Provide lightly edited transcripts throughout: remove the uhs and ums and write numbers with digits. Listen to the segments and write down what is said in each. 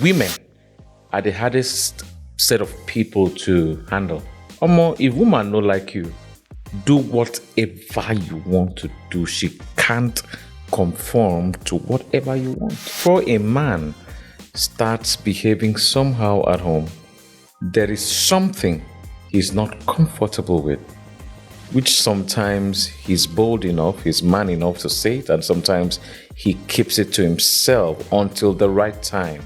women are the hardest set of people to handle. If woman no like you, do whatever you want to do. She can't conform to whatever you want. For a man starts behaving somehow at home, there is something he's not comfortable with, which sometimes he's bold enough, he's man enough to say it, and sometimes he keeps it to himself until the right time.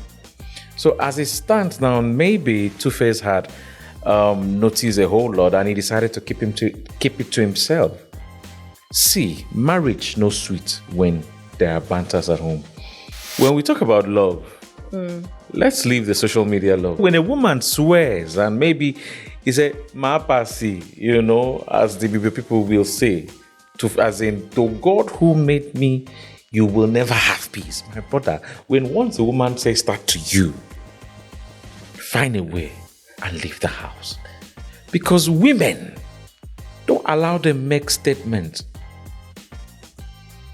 So as it stands now, maybe Tuface had noticed a whole lot and he decided to keep it to himself. See, marriage no sweet when there are banters at home. When we talk about love, let's leave the social media love. When a woman swears and maybe he said, "Maapasi," as the people will say, as in, to God who made me, you will never have peace. My brother, when once a woman says that to you, find a way and leave the house. Because women, don't allow them make statements.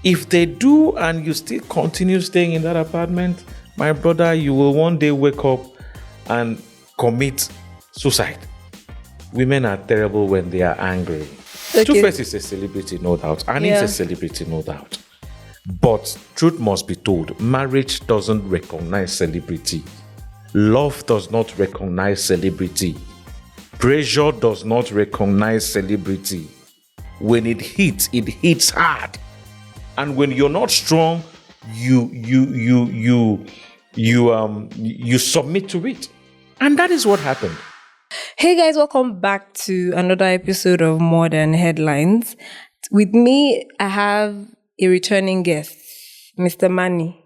If they do and you still continue staying in that apartment, my brother, you will one day wake up and commit suicide. Women are terrible when they are angry. Okay. Tuface is a celebrity, no doubt. Annie is a celebrity, no doubt. But truth must be told, marriage doesn't recognize celebrity. Love does not recognize celebrity. Pressure does not recognize celebrity. When it hits hard. And when you're not strong, you submit to it. And that is what happened. Hey guys, welcome back to another episode of More Than Headlines. With me, I have a returning guest, Mr. Manny.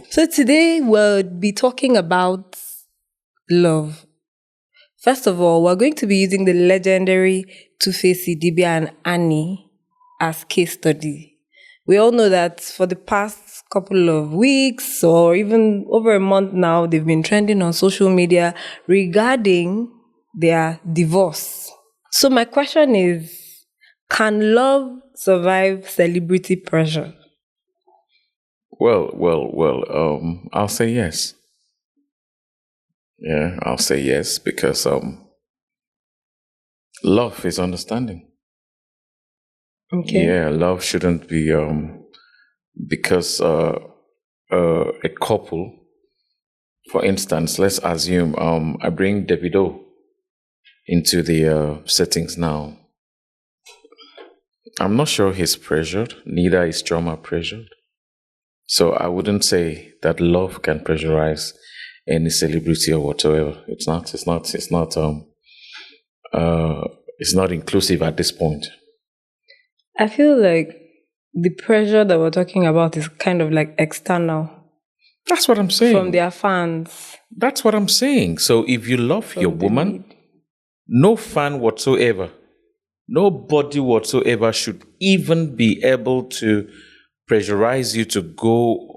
So today we'll be talking about love. First of all, we're going to be using the legendary Tuface and Annie as case study. We all know that for the past couple of weeks or even over a month now, they've been trending on social media regarding their divorce. So my question is, can love survive celebrity pressure? Well, I'll say yes. Yeah, I'll say yes because love is understanding. Okay. Yeah, love shouldn't be because a couple, for instance, let's assume I bring Davido into the settings now. I'm not sure he's pressured, neither is Drama pressured. So I wouldn't say that love can pressurize any celebrity or whatsoever. It's not inclusive at this point. I feel like the pressure that we're talking about is kind of like external. That's what I'm saying. From their fans. That's what I'm saying. So if you love your woman, no fan whatsoever, nobody whatsoever should even be able to pressurize you to go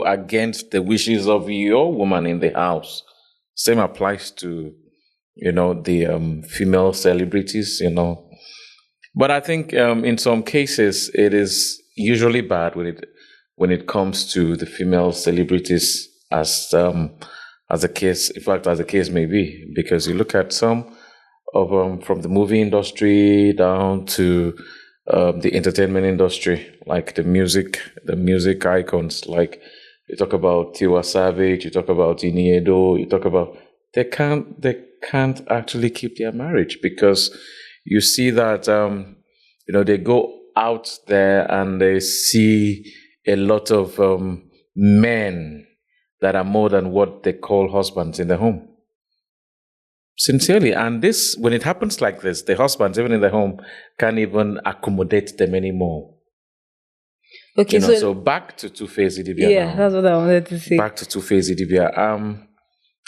against the wishes of your woman in the house. Same applies to, the female celebrities, But I think in some cases it is usually bad when it comes to the female celebrities as the case may be, because you look at some of from the movie industry down to the entertainment industry, like the music icons, like you talk about Tiwa Savage, you talk about Iniedo, you talk about they can't actually keep their marriage because you see that they go out there and they see a lot of men that are more than what they call husbands in the home. Sincerely. And this, when it happens like this, the husbands, even in the home, can't even accommodate them anymore. Okay, so back to Tuface Idibia. Yeah, that's what I wanted to say. Back to Tuface Idibia.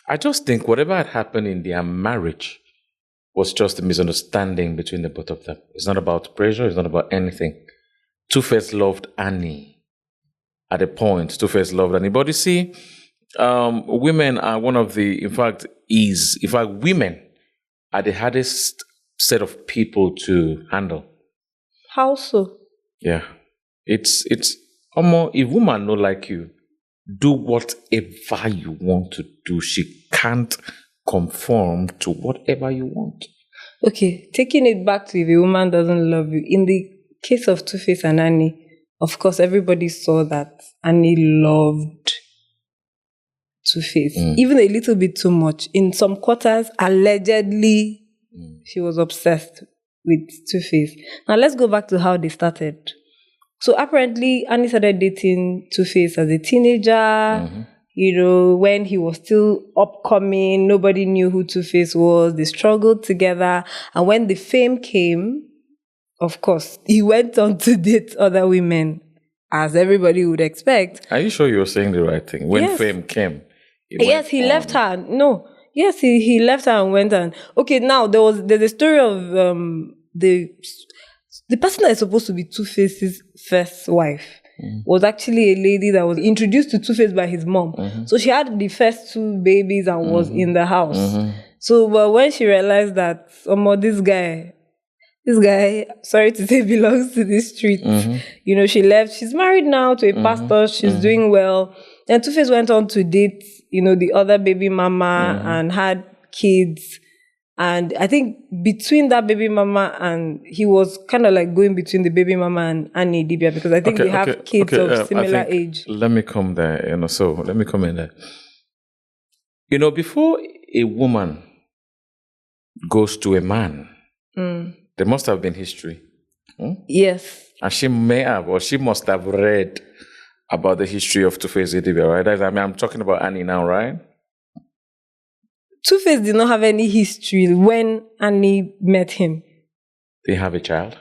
I just think whatever had happened in their marriage was just a misunderstanding between the both of them. It's not about pressure. It's not about anything. Tuface loved Annie at a point. Tuface loved Annie. But you see, women are one of the, women are the hardest set of people to handle. How so? Yeah. It's if woman no like you, do whatever you want to do. She can't conform to whatever you want. Okay, taking it back to if a woman doesn't love you. In the case of Tuface and Annie, of course, everybody saw that Annie loved Tuface, even a little bit too much. In some quarters, allegedly, she was obsessed with Tuface. Now, let's go back to how they started. So, apparently, Annie started dating Tuface as a teenager. You know, when he was still upcoming, nobody knew who Tuface was. They struggled together. And when the fame came, of course, he went on to date other women, as everybody would expect. Are you sure you're saying the right thing? When fame came. Yes, he left her. No. Yes, he left her and went on. Okay, now there's a story of the person that is supposed to be Tuface's first wife was actually a lady that was introduced to Tuface by his mom. So she had the first 2 babies and was in the house. So but when she realized that this guy, sorry to say, belongs to this street. You know, she left. She's married now to a pastor. She's doing well. And Tuface went on to date, you know, the other baby mama and had kids. And I think between that baby mama and he was kind of like going between the baby mama and Annie Dibia, because I think they have kids of similar age. Let me come there, you know, so let me come in there. You know, before a woman goes to a man, there must have been history. Yes. And she may have, or she must have read about the history of Tuface Idibia, right? I mean, I'm talking about Annie now, right? Tuface did not have any history when Annie met him. They have a child?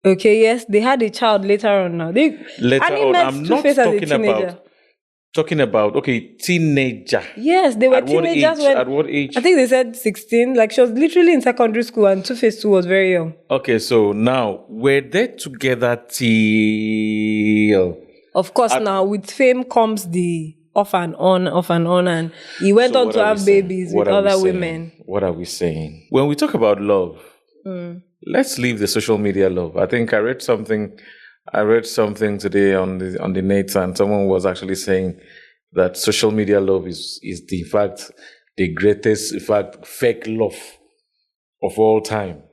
Okay, yes, they had a child later on now. Annie met I'm Tuface not as a talking teenager. Teenager. Yes, they were At teenagers. At what age? I think they said 16. Like, she was literally in secondary school and Tuface too was very young. Okay, so now, were they together till... Of course, now with fame comes the off and on, and he went on to have babies with other women. What are we saying? When we talk about love, let's leave the social media love. I think I read something today on the net, and someone was actually saying that social media love is in fact the greatest, in fact, fake love of all time.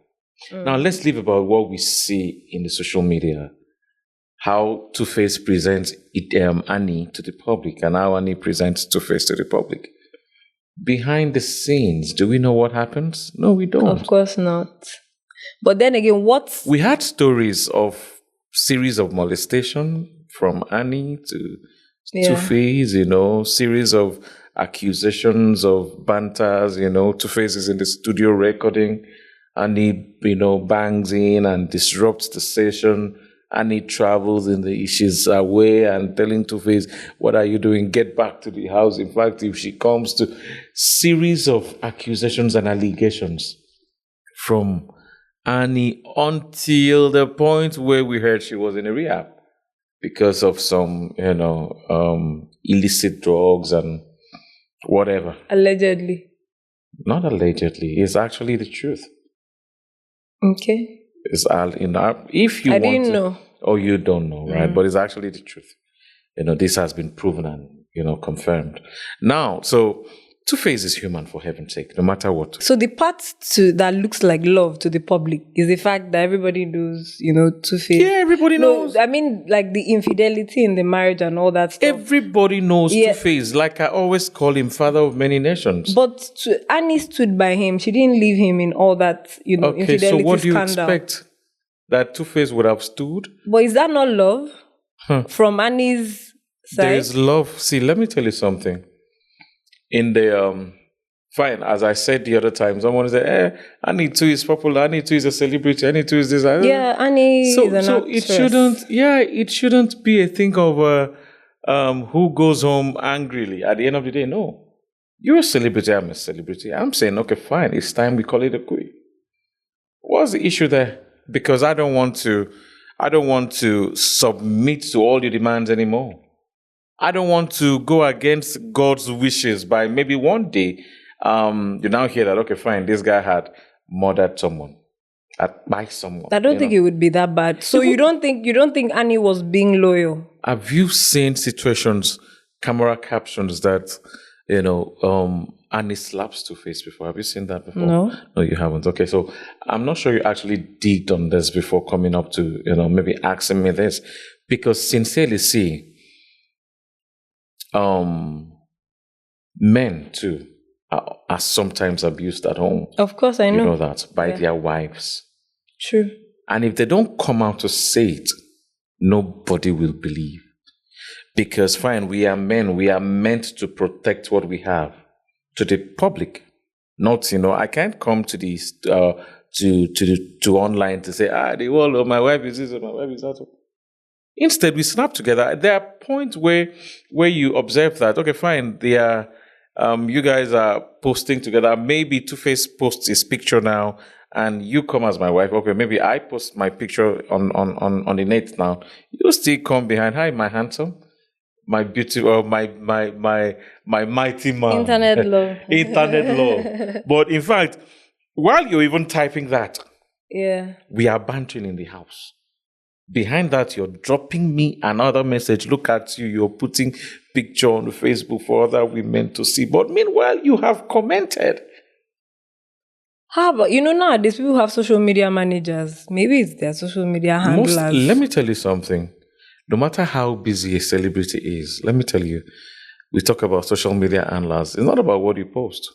Now let's leave about what we see in the social media. How Tuface presents Annie to the public and how Annie presents Tuface to the public. Behind the scenes, do we know what happens? No, we don't. Of course not. But then again, we had stories of series of molestation from Annie to Tuface, you know, series of accusations of banters, you know, Tuface is in the studio recording, Annie, you know, bangs in and disrupts the session. Annie travels she's away and telling Tuface, what are you doing? Get back to the house. In fact, if she comes to series of accusations and allegations from Annie until the point where we heard she was in a rehab because of some, you know, illicit drugs and whatever. Allegedly. Not allegedly. It's actually the truth. Okay. If you I want didn't know. Oh, you don't know, right? But it's actually the truth. You know, this has been proven and, you know, confirmed. Now, so Tuface is human, for heaven's sake, no matter what. So the part that looks like love to the public is the fact that everybody knows, you know, Tuface. Yeah, everybody knows. I mean, like the infidelity in the marriage and all that stuff. Everybody knows Tuface. Like I always call him father of many nations. But Annie stood by him. She didn't leave him in all that, you know, infidelity scandal. Okay, so what do you expect? That Tuface would have stood? But is that not love from Annie's side? There is love. See, let me tell you something. In the fine, as I said the other time, someone said, Annie too is popular, Annie too is a celebrity, Annie too is this. Yeah, Annie is an actress. It shouldn't be a thing of who goes home angrily. At the end of the day, no. You're a celebrity, I'm a celebrity. I'm saying, okay, fine, it's time we call it a quit. What's the issue there? Because I don't want to submit to all your demands anymore. I don't want to go against God's wishes by maybe one day, you now hear that, okay, fine, this guy had murdered someone, by someone. I don't think it would be that bad. So you don't think Annie was being loyal? Have you seen situations camera captions that, Annie slaps Tuface before. Have you seen that before? No. No, you haven't. Okay, so I'm not sure you actually digged on this before coming up to, maybe asking me this. Because sincerely, see, men too are sometimes abused at home. Of course, I know. You know that, by their wives. True. And if they don't come out to say it, nobody will believe. Because fine, we are men, we are meant to protect what we have to the public. Not, I can't come to these to online to say, my wife is this, my wife is that. Instead, we snap together. There are points where you observe that, okay, fine, they are you guys are posting together. Maybe Two-Face posts his picture now, and you come as my wife. Okay, maybe I post my picture on the net now. You still come behind. Hi, my handsome, my beautiful, my mighty man. Internet love. Internet love. But in fact, while you're even typing that, we are bantering in the house. Behind that, you're dropping me another message. Look at you. You're putting picture on Facebook for other women to see. But meanwhile, you have commented. How about, nowadays people have social media managers. Maybe it's their social media handlers. Let me tell you something. No matter how busy a celebrity is, let me tell you, we talk about social media handlers. It's not about what you post.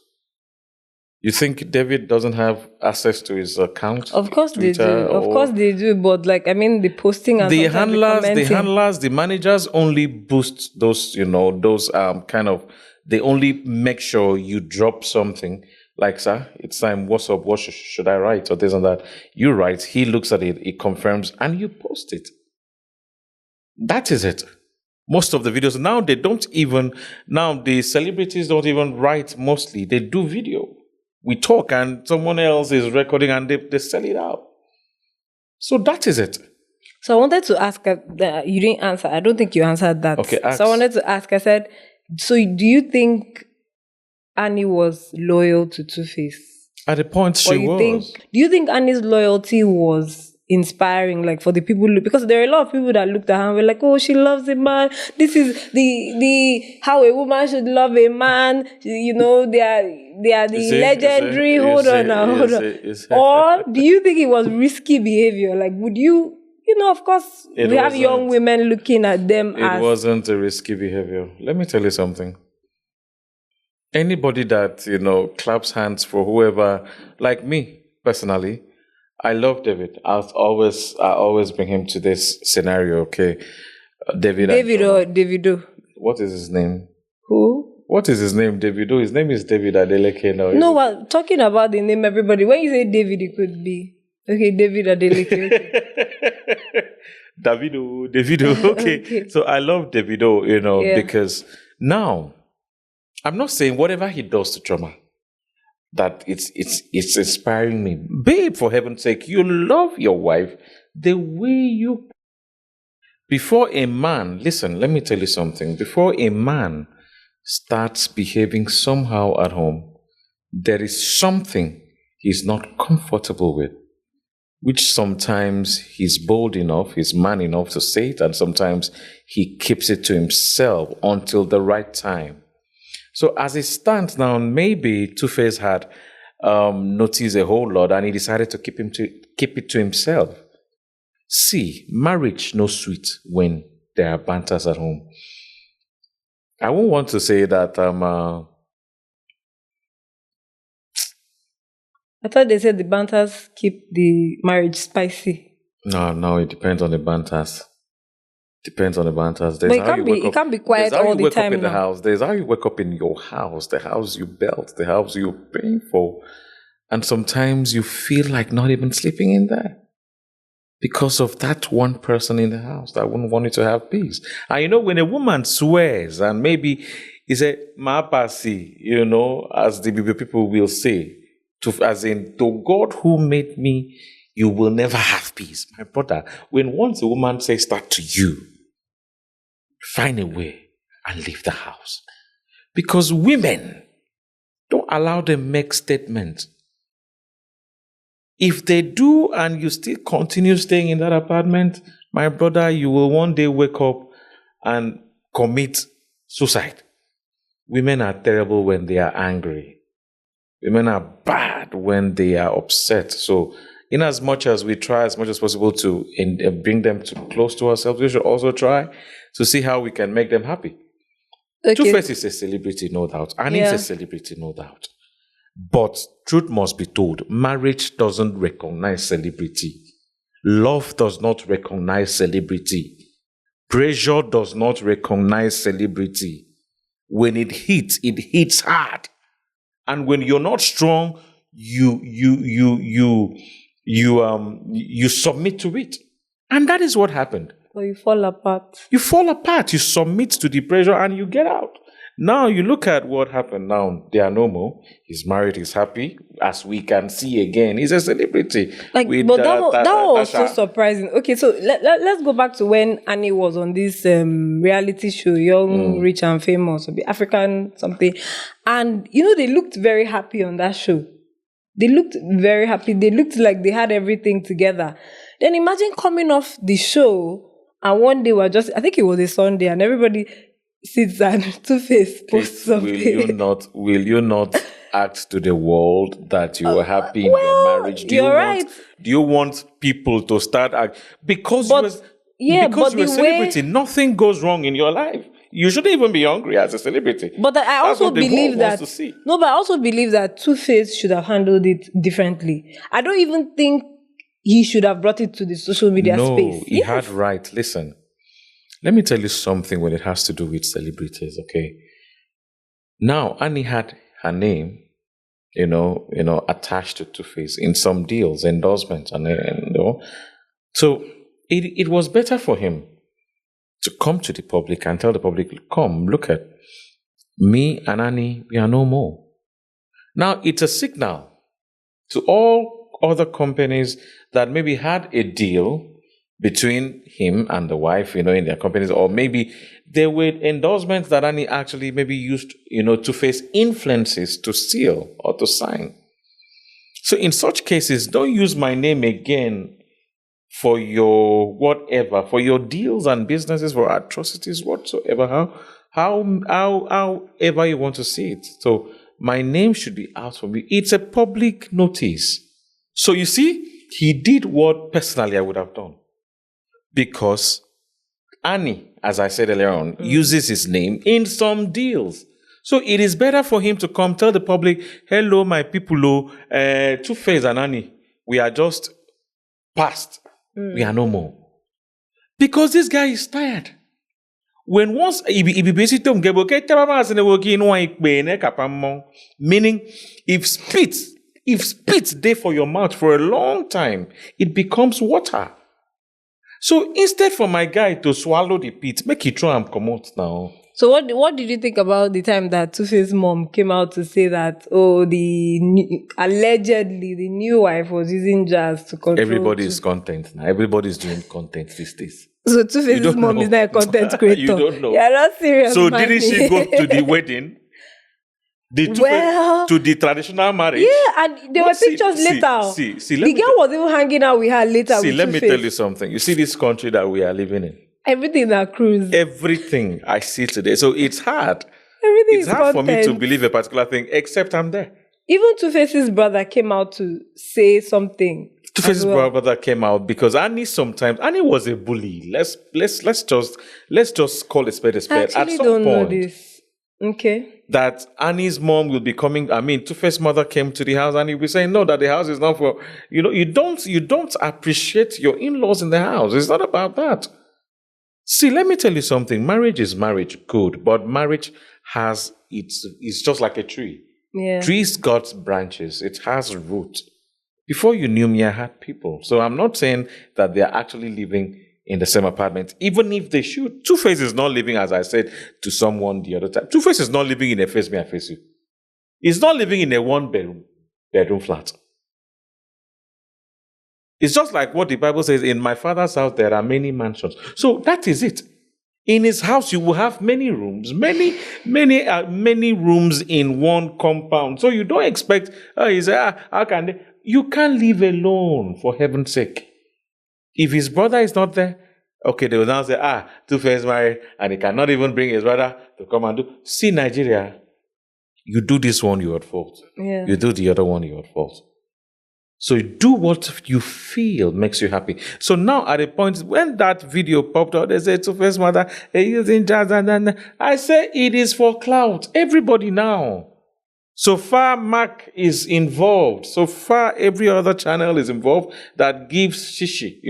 You think David doesn't have access to his account? Of course they do. Of course they do. But the posting and the handlers, the managers only boost those, kind of. They only make sure you drop something like, sir, it's time. What's up? What should I write or this and that? You write. He looks at it. He confirms, and you post it. That is it. Most of the videos now the celebrities don't even write. Mostly they do video. We talk and someone else is recording and they sell it out. So that is it. So I wanted to ask, you didn't answer. I don't think you answered that. Okay, ask. So I wanted to ask, I said, so do you think Annie was loyal to Two-Face? At the point she was. Do you think Annie's loyalty was inspiring, for the people, because there are a lot of people that looked at her and were like, oh, she loves a man. This is the how a woman should love a man. They are the legendary. Hold on. Or do you think it was risky behavior? Would you, of course, we have young women looking at them as... It wasn't a risky behavior. Let me tell you something. Anybody that, claps hands for whoever, like me, personally, I love David. I always bring him to this scenario, okay? Davido. What is his name? Who? What is his name? Davido. His name is David Adeleke now. No, well, talking about the name, everybody. When you say David, it could be okay. David Adeleke. Okay. Davido. Okay. So I love Davido, because now I'm not saying whatever he does to Choma, that it's inspiring me. Babe, for heaven's sake, you love your wife the way you... Before a man, listen, let me tell you something. Before a man starts behaving somehow at home, there is something he's not comfortable with, which sometimes he's bold enough, he's man enough to say it, and sometimes he keeps it to himself until the right time. So as it stands now, maybe Two-Face had noticed a whole lot and he decided to keep it to himself. See, marriage no sweet when there are banters at home. I won't want to say that I thought they said the banters keep the marriage spicy. No, it depends on the banters. Depends on the banters. But it can't be quiet all the time. There's how you wake up in your house, the house you built, the house you're paying for. And sometimes you feel like not even sleeping in there because of that one person in the house that wouldn't want you to have peace. And when a woman swears and maybe is a mapasi, as the people will say, as in, to God who made me, you will never have peace. My brother, when once a woman says that to you, find a way and leave the house. Because women, don't allow them make statements. If they do and you still continue staying in that apartment, my brother, you will one day wake up and commit Suicide. Women are terrible when they are angry. Women are bad when they are upset. So, in as much as we try as much as possible to bring them close to ourselves, we should also try to see how we can make them happy. Okay. Tuface is a celebrity, no doubt. Annie is a celebrity, no doubt. But truth must be told, marriage doesn't recognize celebrity. Love does not recognize celebrity. Pressure does not recognize celebrity. When it hits hard. And when you're not strong, you submit to it. And that is what happened. Or you fall apart. You fall apart. You submit to the pressure and you get out. Now you look at what happened now. They are no more. He's married. He's happy. As we can see again, he's a celebrity. But that was so surprising. Okay, so let's go back to when Annie was on this reality show, Young, Rich and Famous, or the African something. And, they looked very happy on that show. They looked very happy. They looked like they had everything together. Then imagine coming off the show and one day I think it was a Sunday, and everybody sits and Tuface posts something. Will you not act to the world that you were happy in your marriage? Do you want people to start because you're a celebrity? Nothing goes wrong in your life. You shouldn't even be hungry as a celebrity. But I also believe that Tuface should have handled it differently. I don't even think he should have brought it to the social media space. No, he had right. Listen. Let me tell you something when it has to do with celebrities, okay? Now, Annie had her name, attached to Tuface in some deals, endorsements, So it was better for him to come to the public and tell the public, come, look at me and Annie, we are no more. Now, it's a signal to all other companies that maybe had a deal between him and the wife, in their companies, or maybe there were endorsements that Annie actually maybe used, to face influences to seal or to sign. So in such cases, don't use my name again for your whatever, for your deals and businesses, for atrocities whatsoever, however you want to see it. So my name should be out for me. It's a public notice. So you see, he did what personally I would have done. Because Annie, as I said earlier on, uses his name in some deals. So it is better for him to come tell the public, hello, my people, Tuface and Annie, we are just past. We are no more. Because this guy is tired. When once, meaning, if spit there for your mouth for a long time, it becomes water. So instead for my guy to swallow the pit, make it try and come out now. So what did you think about the time that Tuface's mom came out to say that, allegedly the new wife was using jazz to control? Everybody is content now. Everybody's doing content these days. So Tuface's mom is not a content creator. You don't know. You're not serious. So didn't she go to the wedding? To the traditional marriage. Yeah, and there were pictures later. The girl was even hanging out with her later. Let me tell you something. You see this country that we are living in. Everything that cruise. Everything I see today. So it's hard. It's hard for me to believe a particular thing, except I'm there. Even Tuface's brother came out to say something. Tuface's brother came out because Annie was a bully. Let's just call a spade a spade. I actually don't know this. Okay. That Annie's mom will be coming. Tuface's mother came to the house and he'll be saying, no, that the house is not for, you don't appreciate your in-laws in the house. It's not about that. See, let me tell you something. Marriage is marriage, good, but marriage it's just like a tree. Yeah. Trees got branches. It has roots. Before you knew me, I had people. So I'm not saying that they're actually living in the same apartment, even if they should. Tuface is not living, as I said to someone the other time. Tuface is not living in a face me, I face you. He's not living in a one-bedroom flat. It's just like what the Bible says, in my father's house there are many mansions. So that is it. In his house you will have many rooms, many rooms in one compound. So you don't expect, how can they? You can't live alone, for heaven's sake. If his brother is not there, Okay, they will now say, Tuface married, and he cannot even bring his brother to come and do. See, Nigeria, you do this one, you're at fault. Yeah. You do the other one, you're at fault. So you do what you feel makes you happy. So now at a point when that video popped out, they say Tuface mother using jazz and I say it is for clout. Everybody now. So far Mac is involved. So far every other channel is involved that gives shishi,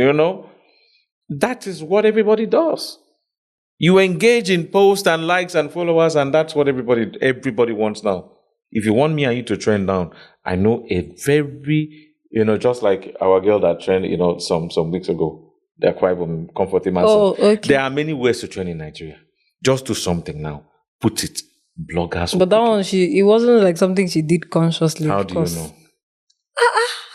That is what everybody does. You engage in posts and likes and followers, and that's what everybody wants now. If you want me and you to trend down, I know a very just like our girl that trended, some weeks ago, they're quite comforting. Oh, okay. There are many ways to trend in Nigeria. Just do something now. Put it. Bloggers. But that one, it wasn't like something she did consciously. How do you know?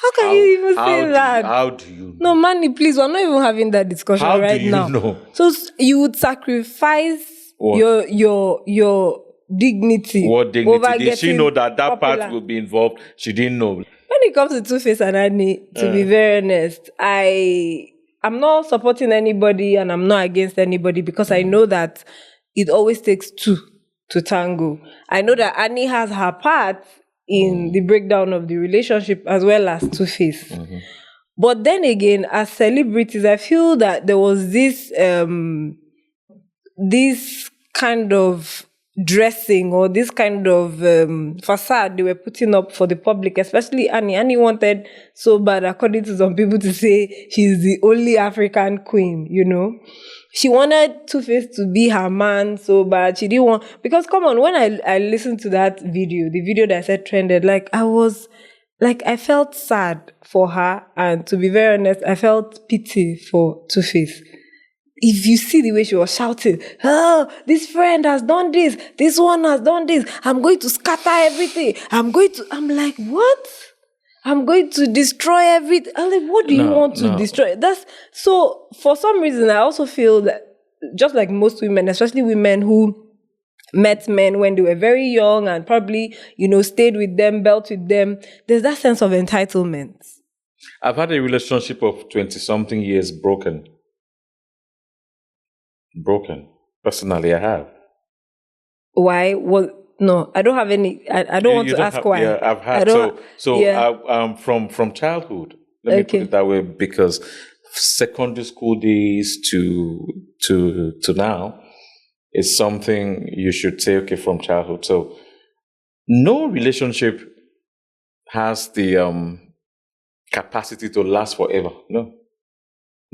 How can you even say that? How do you know? No, Manny, please, we're not even having that discussion right now. How do you know? So you would sacrifice your dignity. What dignity? Over Did she know that popular part will be involved? She didn't know. When it comes to Tuface and Annie, to be very honest, I'm not supporting anybody and I'm not against anybody because I know that it always takes two to tango. I know that Annie has her part in the breakdown of the relationship as well as Tuface. Mm-hmm. But then again, as celebrities, I feel that there was this kind of dressing or this kind of facade they were putting up for the public, especially Annie. Annie wanted so bad, according to some people, to say she's the only African queen, She wanted Tuface to be her man so bad. She didn't want... Because, come on, when I listened to that video, the video that I said trended, I felt sad for her. And to be very honest, I felt pity for Tuface. If you see the way she was shouting, oh, this friend has done this. This one has done this. I'm going to scatter everything. I'm like, what? I'm going to destroy everything. I'm like, what do you want to destroy? So for some reason, I also feel that just like most women, especially women who met men when they were very young and probably, stayed with them, built with them, there's that sense of entitlement. I've had a relationship of 20-something years broken. Personally, I have. Why? Well, no, I don't have any. I don't want to ask why. Yeah, I've had. From childhood. Let me put it that way, because secondary school days to now is something you should say, okay, from childhood. So no relationship has the capacity to last forever. No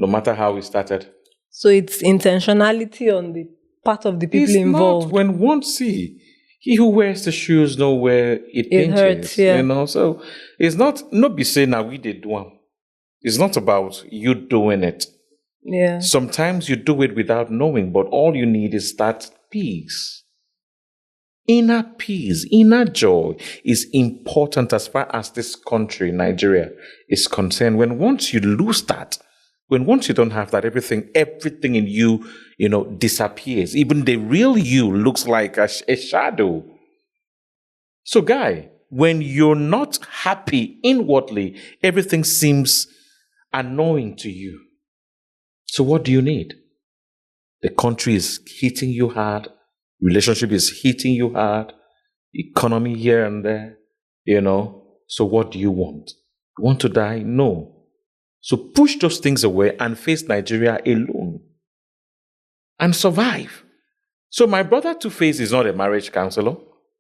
matter how we started. So it's intentionality on the part of the people involved. Not. When one see, he who wears the shoes know where it pinches. Hurts, yeah. So it's not be saying now we did one. It's not about you doing it. Yeah. Sometimes you do it without knowing, but all you need is that peace. Inner peace, inner joy is important as far as this country, Nigeria, is concerned. Once you lose that, once you don't have that, everything in you, disappears. Even the real you looks like a shadow. So, guy, when you're not happy inwardly, everything seems annoying to you. So what do you need? The country is hitting you hard. Relationship is hitting you hard. Economy here and there, So what do you want? You want to die? No. So push those things away and face Nigeria alone and survive. So my brother Tuface is not a marriage counselor,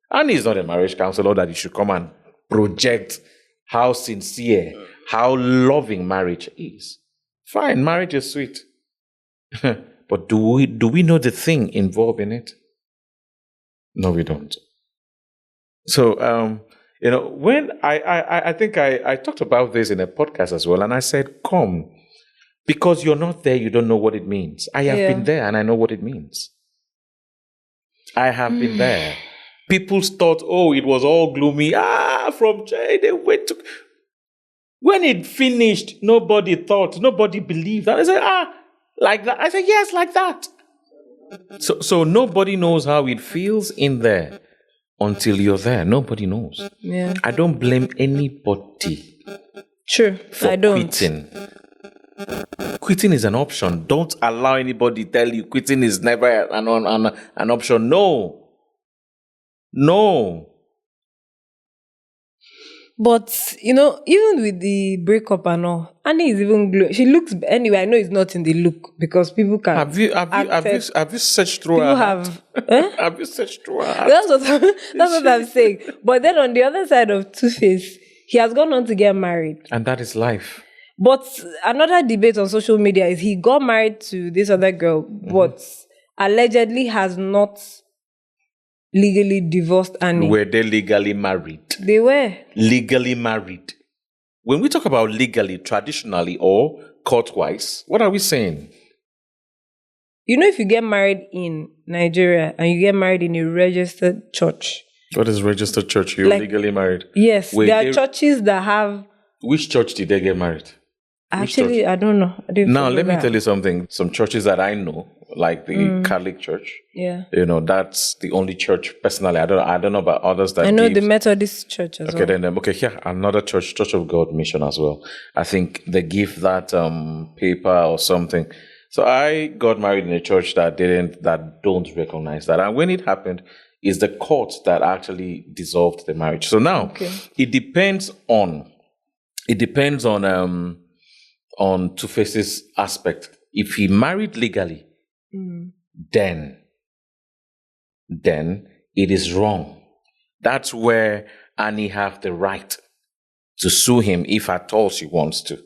and he's not a marriage counselor that he should come and project how sincere, how loving marriage is. Fine, marriage is sweet. But do we know the thing involved in it? No, we don't. So, when I think I talked about this in a podcast as well, and I said, come, because you're not there, you don't know what it means. I have been there, and I know what it means. I have been there. People thought, it was all gloomy. From Jay, they went to... When it finished, nobody believed that. I said, like that? I said, yes, like that. So nobody knows how it feels in there. Until you're there, nobody knows. Yeah. I don't blame anybody. True. For I don't. Quitting quitting is an option. Don't allow anybody tell you quitting is never an option. No. But, even with the breakup and all, Annie is even glowing. She looks, anyway, I know it's not in the look because people can. Have you searched through her heart? Have you searched through her heart? That's what I'm saying. But then on the other side of Tuface, he has gone on to get married. And that is life. But another debate on social media is he got married to this other girl, but allegedly has not legally divorced Annie. Were they legally married? They were. Legally married. When we talk about legally, traditionally, or court-wise, what are we saying? If you get married in Nigeria and you get married in a registered church. What is registered church? You're legally married? Yes. There are churches that have... Which church did they get married? Actually, I don't know. Now, let me tell you something. Some churches that I know, like the Catholic Church, that's the only church. Personally, I don't know about others that I know the Methodist Church as well. Here another church of God Mission as well. I think they give that paper or something. So I got married in a church that don't recognize that, and when it happened, it's the court that actually dissolved the marriage. So now it depends on Tuface's aspect. If he married legally, then it is wrong. That's where Annie have the right to sue him if at all she wants to.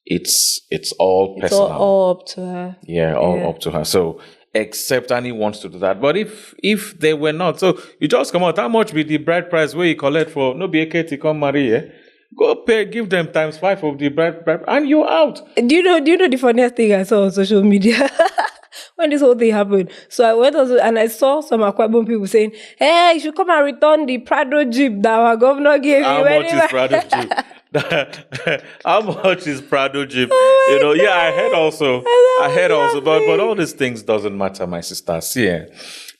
It's all personal. It's all up to her. Yeah, up to her. So except Annie wants to do that. But if they were not, so you just come out, how much be the bride price where you collect for no be a Kate come marry, eh? Go pay, give them times 5 of the bride, and you're out. Do you know the funniest thing I saw on social media when this whole thing happened? So I went also and I saw some Akwa people saying, "Hey, you should come and return the Prado Jeep that our governor gave you." How much is Prado Jeep? How much is Prado Jeep? I heard also, but all these things doesn't matter, my sister. See,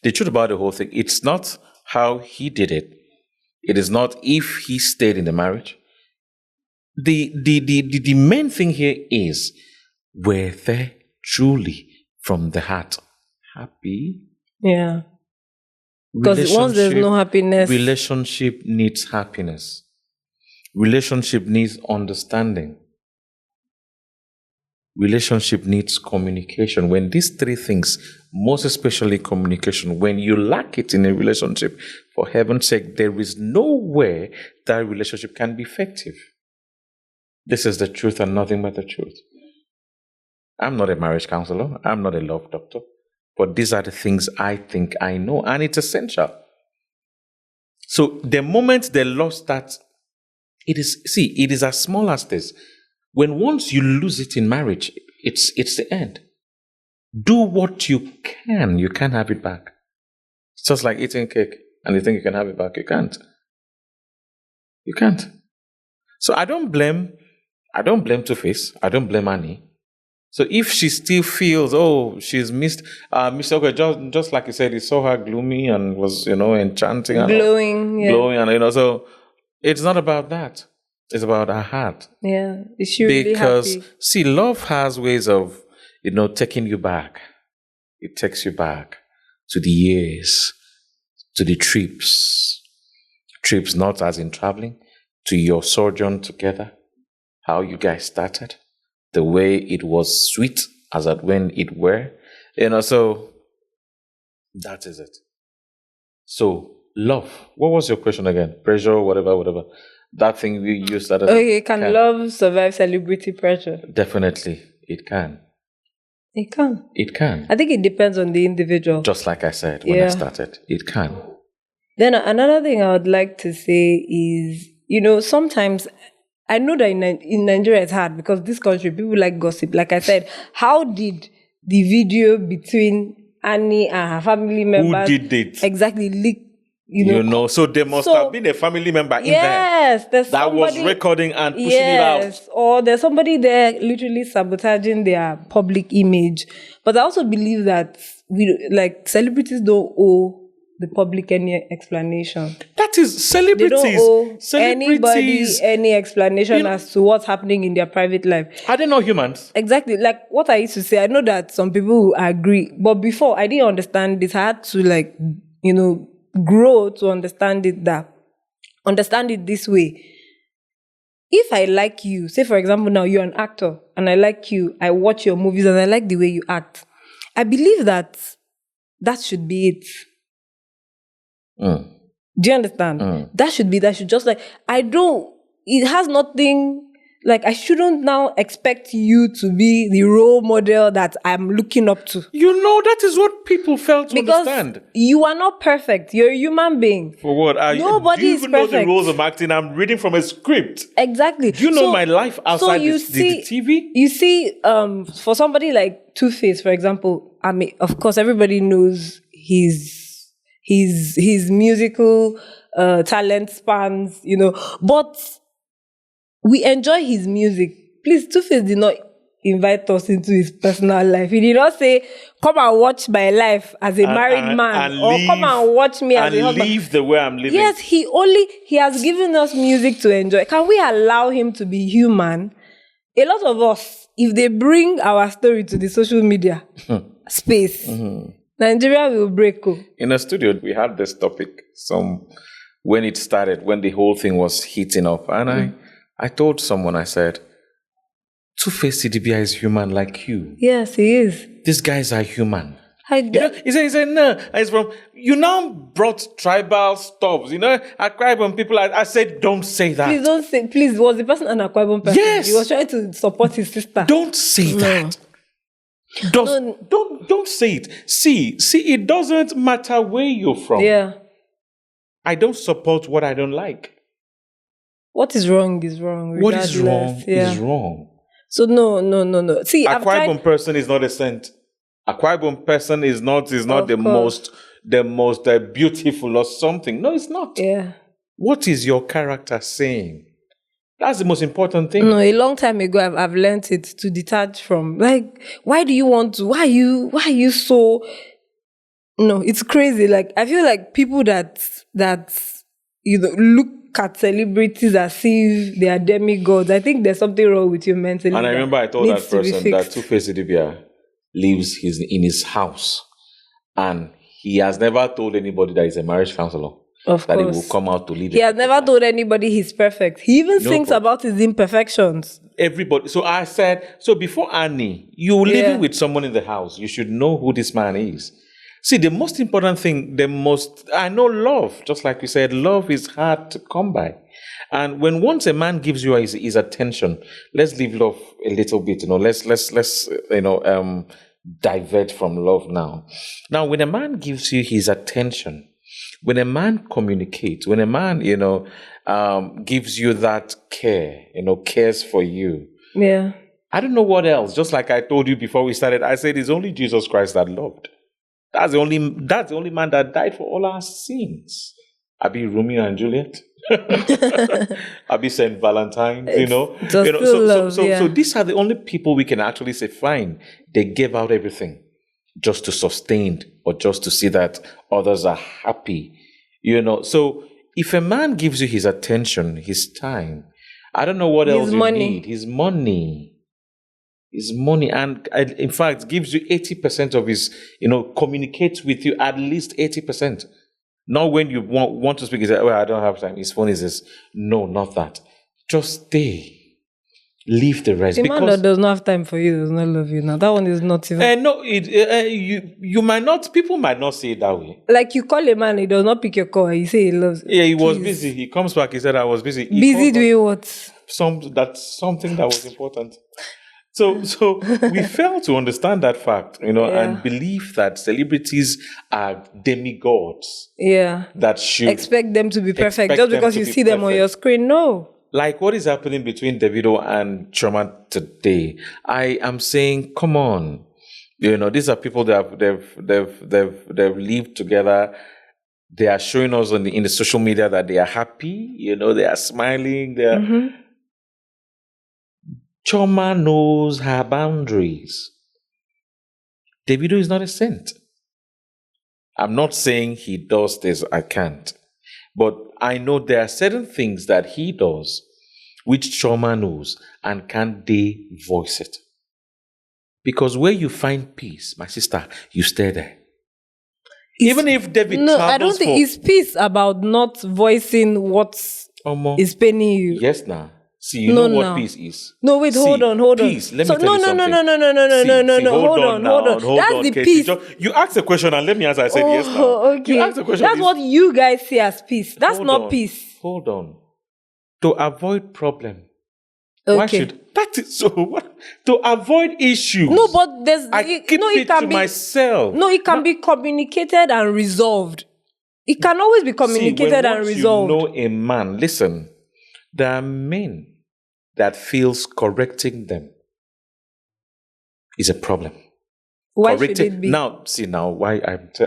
the truth about the whole thing, it's not how he did it. It is not if he stayed in the marriage. The main thing here is, were they truly from the heart happy? Yeah. Because once there's no happiness. Relationship needs happiness. Relationship needs understanding. Relationship needs communication. When these 3 things, most especially communication, when you lack it in a relationship, for heaven's sake, there is no way that relationship can be effective. This is the truth and nothing but the truth. I'm not a marriage counselor. I'm not a love doctor. But these are the things I think I know, and it's essential. So the moment they lost that, it is as small as this. When once you lose it in marriage, it's the end. Do what you can. You can't have it back. It's just like eating cake and you think you can have it back. You can't. You can't. So I don't blame Tuface. I don't blame Annie. So if she still feels, she's missed, okay, just like you said, you saw her gloomy and was, enchanting and glowing, and so it's not about that. It's about her heart. Yeah, is she really happy? Because see, love has ways of, taking you back. It takes you back to the years, to the trips not as in traveling, to your sojourn together, how you guys started, the way it was sweet as at when it were, so that is it. So love, what was your question again? Pressure, whatever. That thing we used that as can love survive celebrity pressure? Definitely, it can. It can. It can. I think it depends on the individual. Just like I said when I started, it can. Then another thing I would like to say is, sometimes I know that in Nigeria it's hard because this country, people like gossip. Like I said, how did the video between Annie and her family members... Who did it? Exactly, leak, so there must have been a family member in there that was recording and pushing it out. Or there's somebody there literally sabotaging their public image. But I also believe that celebrities don't owe the public any explanation. That is celebrities. They don't owe anybody Celebrities. any explanation as to what's happening in their private life. Are they not humans? Exactly. Like what I used to say, I know that some people will agree, but before I didn't understand this. I had to grow to understand it this way. If I like you, say for example now you're an actor and I like you, I watch your movies and I like the way you act. I believe that should be it. Do you understand? That should just it has nothing, like I shouldn't now expect you to be the role model that I'm looking up to. That is what people fail to understand. You are not perfect. You're a human being. For what? Nobody is perfect. Do you even know the rules of acting? I'm reading from a script. Exactly. Do you know my life outside the TV? You see, for somebody like Tuface, for example, I mean, of course, everybody knows his musical talent spans, but we enjoy his music. Please, Tuface did not invite us into his personal life. He did not say, come and watch my life as a married man, or come and watch me as a husband. And live the way I'm living. Yes, he has given us music to enjoy. Can we allow him to be human? A lot of us, if they bring our story to the social media space, Nigeria will break. In a studio, we had this topic when it started, when the whole thing was heating up. And I told someone, I said, Tuface Idibia is human like you. Yes, he is. These guys are human. He said, no. It's from, you now brought tribal stuff. Akwa Ibom people. I said, don't say that. Please don't say, was the person an Akwa Ibom person? Yes. He was trying to support his sister. Don't say that. Don't say it. See, it doesn't matter where you're from. Yeah. I don't support what I don't like. What is wrong is wrong. What is wrong is wrong. So no. See, Akwa Ibom person is not a saint. Akwa Ibom person is not the most beautiful or something. No, it's not. Yeah. What is your character saying? That's the most important thing. No, a long time ago, I've learned it to detach from. Like, why do you want to? Why are you so? No, it's crazy. Like, I feel like people that look at celebrities as if they are demigods. I think there's something wrong with you mentally. And I remember I told that person that Tuface Idibia lives in his house, and he has never told anybody that he's a marriage counselor. Of that course. He will come out to lead. He has never told anybody he's perfect. He even thinks about his imperfections. Everybody. So I said, before Annie, you're living with someone in the house. You should know who this man is. See, the most important thing, I know love, just like you said, love is hard to come by. And once a man gives you his attention, let's leave love a little bit, let's divert from love now. Now, when a man gives you his attention, when a man communicates, when a man, gives you that care, cares for you. Yeah. I don't know what else. Just like I told you before we started, I said it's only Jesus Christ that loved. That's the only man that died for all our sins. Abi Romeo and Juliet. Abi Saint Valentine's, So these are the only people we can actually say, fine, they gave out everything just to sustain or just to see that others are happy. So if a man gives you his attention, his time, I don't know what else you need. His money. And in fact, gives you 80% of his, communicates with you at least 80%. Not when you want to speak, he says, I don't have time. His phone is this. No, not that. Just stay. Leave the rest. The man that does not have time for you does not love you now. That one is not even. No, you might not, people might not see it that way. Like you call a man, he does not pick your call, and you say he loves you. Yeah, he was busy. He comes back, he said, I was busy. Busy doing what? That's something that was important. So we fail to understand that fact, and believe that celebrities are demigods. Yeah. That should expect them to be perfect just because you see them on your screen. No. Like what is happening between Davido and Chioma today? I am saying, come on. These are people that they've lived together. They are showing us in the social media that they are happy. They are smiling. They are. Chioma knows her boundaries. Davido is not a saint. I'm not saying he does this, I can't. But I know there are certain things that he does which trauma knows, and can they voice it? Because where you find peace, my sister, you stay there. Even if David No, travels I don't think it's peace about not voicing what is paining you. Yes, now. See, you know what peace is. No, wait, hold on. Peace. Let me tell you no, something. No. Hold on. That's the Kate. peace. You asked a question and let me answer. I said yes now. Okay. You asked a question. That's what you guys see as peace. That's not peace. Hold on. To avoid problem. Okay. Why should that is so? What? To avoid issues. No, but it can be myself. No, it can be communicated and resolved. It can always be communicated and resolved. You know a man. Listen, there are men that feels correcting them is a problem. Why should it be? Now, see now why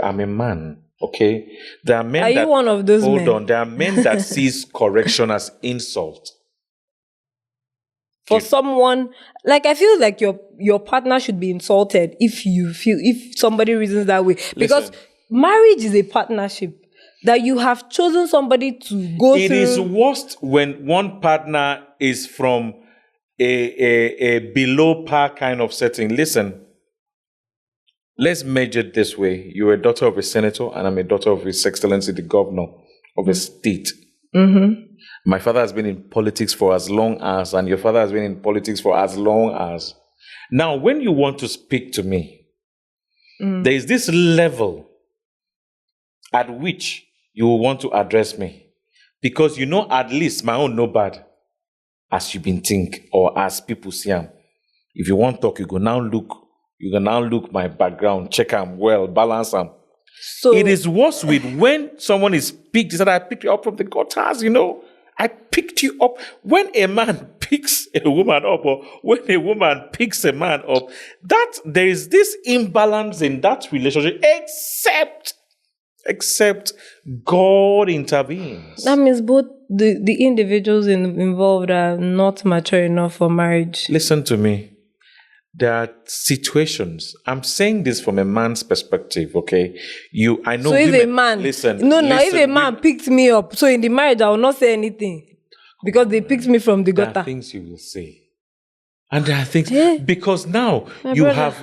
I'm a man. Okay, there are men. Are you one of those men? Hold on, there are men that sees correction as insult. For someone, like I feel like your partner should be insulted if somebody reasons that way. Because marriage is a partnership that you have chosen somebody to go through. It is worst when one partner is from a below par kind of setting. Listen, let's measure it this way. You're a daughter of a senator and I'm a daughter of His Excellency the Governor of a state. Mm-hmm. My father has been in politics for as long as, and your father has been in politics for as long as. Now, when you want to speak to me, there is this level at which you will want to address me. Because you know at least my own no bad, as you been think, or as people see him. If you want to talk, you can now look my background, check them well, balance them. So it is worse with when someone is picked. He said, I picked you up from the gutters, I picked you up. When a man picks a woman up, or when a woman picks a man up, that there is this imbalance in that relationship, except God intervenes. That means both the individuals involved are not mature enough for marriage. Listen to me. There are situations. I'm saying this from a man's perspective, okay? I know. So if a man, if a man picked me up, so in the marriage I will not say anything because they picked me from the gutter. There are things you will say, and there are things because now you have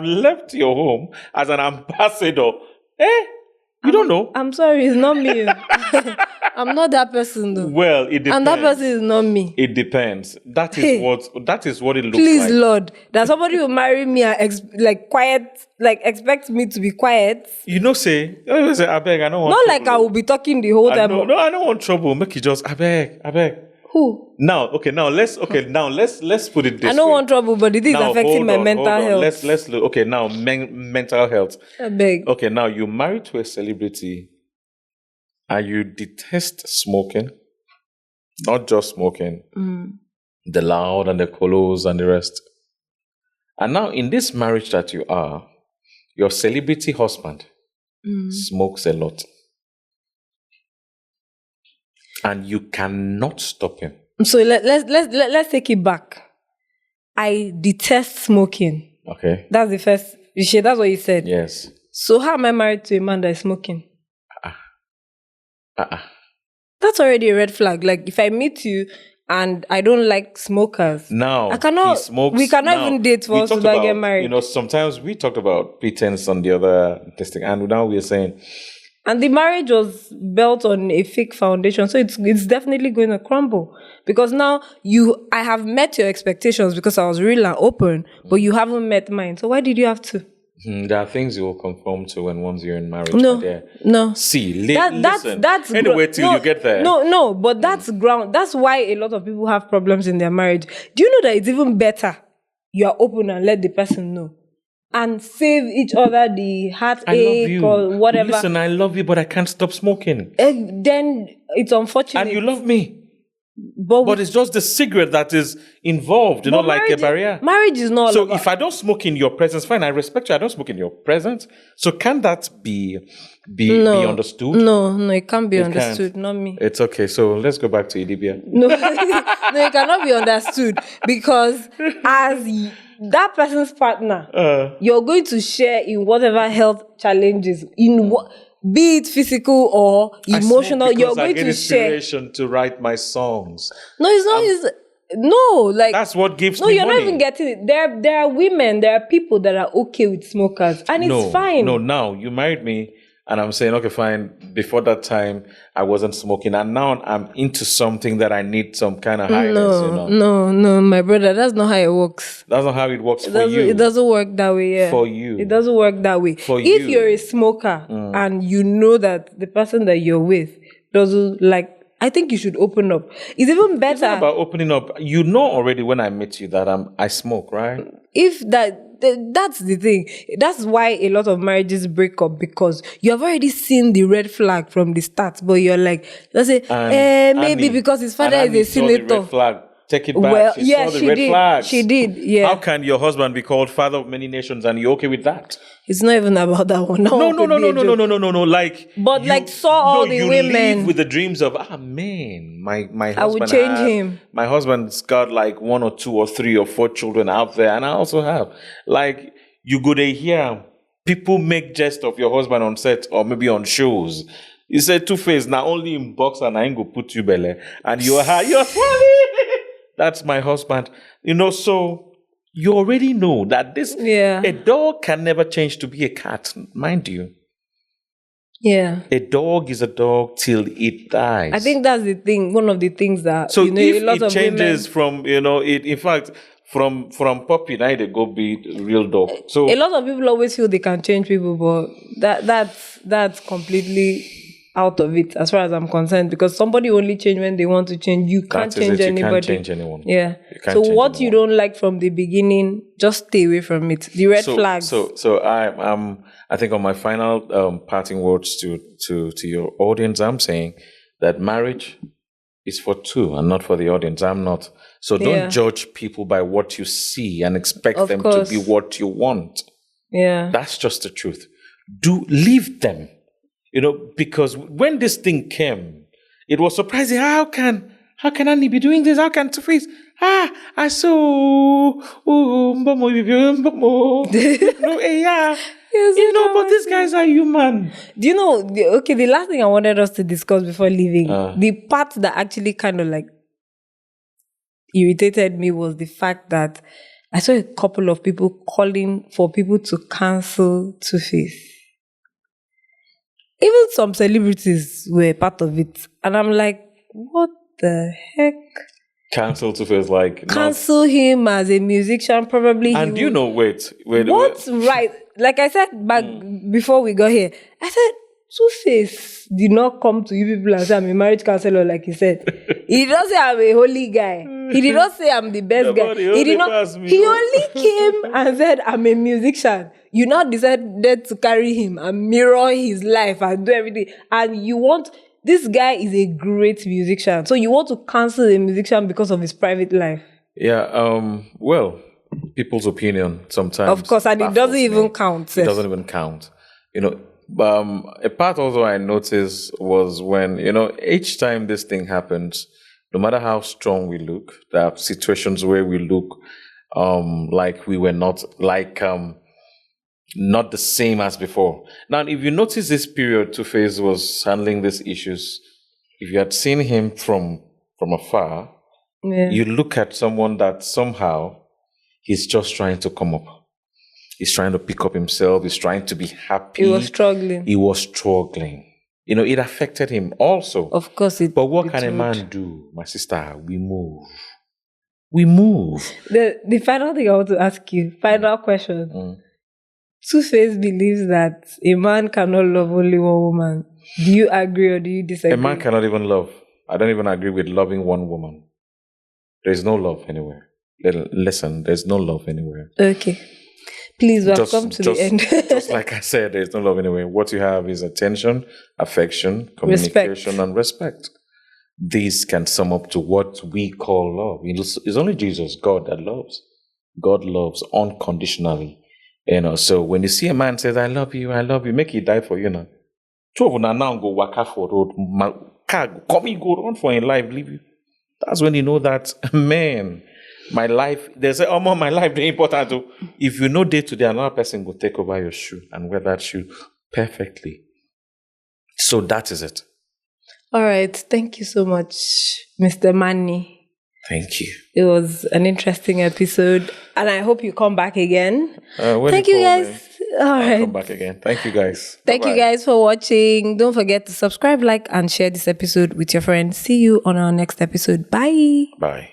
left your home as an ambassador. You don't know. I'm sorry, it's not me. I'm not that person though. Well, it depends. And that person is not me. It depends. That is what it looks like. Please, Lord, that somebody will marry me and quiet, expect me to be quiet. Say, I beg, I don't want. Not trouble. like I will be talking the whole time. No, I don't want trouble. Make you just, I beg. Who? Now, let's put it this way. I don't want trouble, but it is affecting my mental health. Let's look. Okay, now mental health. I beg. Okay, now you're married to a celebrity and you detest smoking. Not just smoking. The loud and the colos and the rest. And now in this marriage that you are, your celebrity husband smokes a lot. And you cannot stop him. So let's take it back. I detest smoking. Okay. That's the first. That's what you said. Yes. So how am I married to a man that is smoking? That's already a red flag. Like if I meet you and I don't like smokers, now I cannot. He smokes, we cannot even date for us to get married. Sometimes we talked about pretense on the other testing, and now we are saying. And the marriage was built on a fake foundation. So it's definitely going to crumble. Because now I have met your expectations because I was real and open, but you haven't met mine. So why did you have to? There are things you will conform to once you're in marriage. No. See, listen. That's anyway, till you get there. No, but that's ground. That's why a lot of people have problems in their marriage. Do you know that it's even better you are open and let the person know? And save each other the heartache or whatever. Listen, I love you, but I can't stop smoking. Then it's unfortunate. And you love me. But it's just the cigarette that is involved, like a barrier. Marriage is not. So if I don't smoke in your presence, fine, I respect you. I don't smoke in your presence. So can that be understood? No, it can't be understood. Not me. It's okay. So let's go back to Idibia. No, it cannot be understood because as that person's partner, you're going to share in whatever health challenges, in what, be it physical or emotional, you're going to share. Inspiration to write my songs. No, it's not. No, like that's what gives no, me you're money. not even getting it. There are women, there are people that are okay with smokers, and it's fine. No, now you married me, and I'm saying, okay, fine. Before that time, I wasn't smoking, and now I'm into something that I need some kind of highness. No, my brother, that's not how it works. That's not how it works for you. It doesn't work that way. Yeah. For you, it doesn't work that way. If you're a smoker and you know that the person that you're with doesn't like, I think you should open up. It's even better. It's not about opening up. You know already when I met you that I smoke, right? If that's the thing. That's why a lot of marriages break up, because you have already seen the red flag from the start, but you're like, let's say, maybe Annie, because his father is a senator. The red flag. Take it back. Well, she saw the red did. flags. She did. Yeah. How can your husband be called father of many nations and you're okay with that? It's not even about that one. No. Like, but you, saw all the women live with the dreams of man, my husband. I would change him. My husband's got like 1 or 2 or 3 or 4 children out there, and I also have. Like, you go there here, people make jest of your husband on set or maybe on shows. You say Tuface, now only in box and I ain't go put you belly, and you're funny. That's my husband. So you already know that a dog can never change to be a cat, mind you. Yeah. A dog is a dog till it dies. I think that's the thing, one of the things that, so if a lot it of changes women, from, in fact, from puppy, now they go be real dog. So a lot of people always feel they can change people, but that's completely out of it as far as I'm concerned, because somebody only change when they want to change. You can't change anybody. You can't change anyone. Yeah. So what you don't like from the beginning, just stay away from it. The red flags. So I think on my final parting words to your audience, I'm saying that marriage is for two and not for the audience. I'm not. So don't judge people by what you see and expect them to be what you want. Yeah. That's just the truth. Leave them. Because when this thing came, it was surprising. How can Annie be doing this? How can Tuface? I saw. But these guys are human. Do you know? The last thing I wanted us to discuss before leaving, the part that actually kind of like irritated me was the fact that I saw a couple of people calling for people to cancel Tuface. Even some celebrities were part of it. And I'm like, what the heck? Cancel Tuface, cancel him as a musician, probably. And wait. What's right? Like I said back before we got here, I said, Tuface did not come to you people and say, I'm a marriage counselor, like he said. He did not say, I'm a holy guy. He did not say, I'm the best guy. He only came and said, I'm a musician. You now decided to carry him and mirror his life and do everything. And this guy is a great musician. So you want to cancel a musician because of his private life. Yeah, well, people's opinion sometimes. Of course, and it doesn't even count. It doesn't even count. A part also I noticed was when, each time this thing happens, no matter how strong we look, there are situations where we look like we were not the same as before. Now, if you notice this period, Tuface was handling these issues. If you had seen him from afar, you look at someone that somehow he's just trying to come up. He's trying to pick up himself. He's trying to be happy. He was struggling. It affected him also. Of course it. But what can a man do, my sister? We move. The final thing I want to ask you, final question. Tuface believes that a man cannot love only one woman. Do you agree or do you disagree? A man cannot even love. I don't even agree with loving one woman. There's no love anywhere. Listen, there's no love anywhere. Okay. Please, we've come to the end. Just like I said, there's no love anywhere. What you have is attention, affection, communication, and respect. These can sum up to what we call love. It's only Jesus, God, that loves. God loves unconditionally. So when you see a man says, I love you, make it die for you now. Two of them now go waka for road, car come go run for in life, leave you. That's when you know that, man, My life, they say, oh, my life, they important too. If you know day to day, another person will take over your shoe and wear that shoe perfectly. So that is it. All right. Thank you so much, Mr. Manny. Thank you. It was an interesting episode, and I hope you come back again. Thank you, guys. All right. Come back again. Thank you, guys. Thank you guys for watching. Don't forget to subscribe, like, and share this episode with your friends. See you on our next episode. Bye. Bye.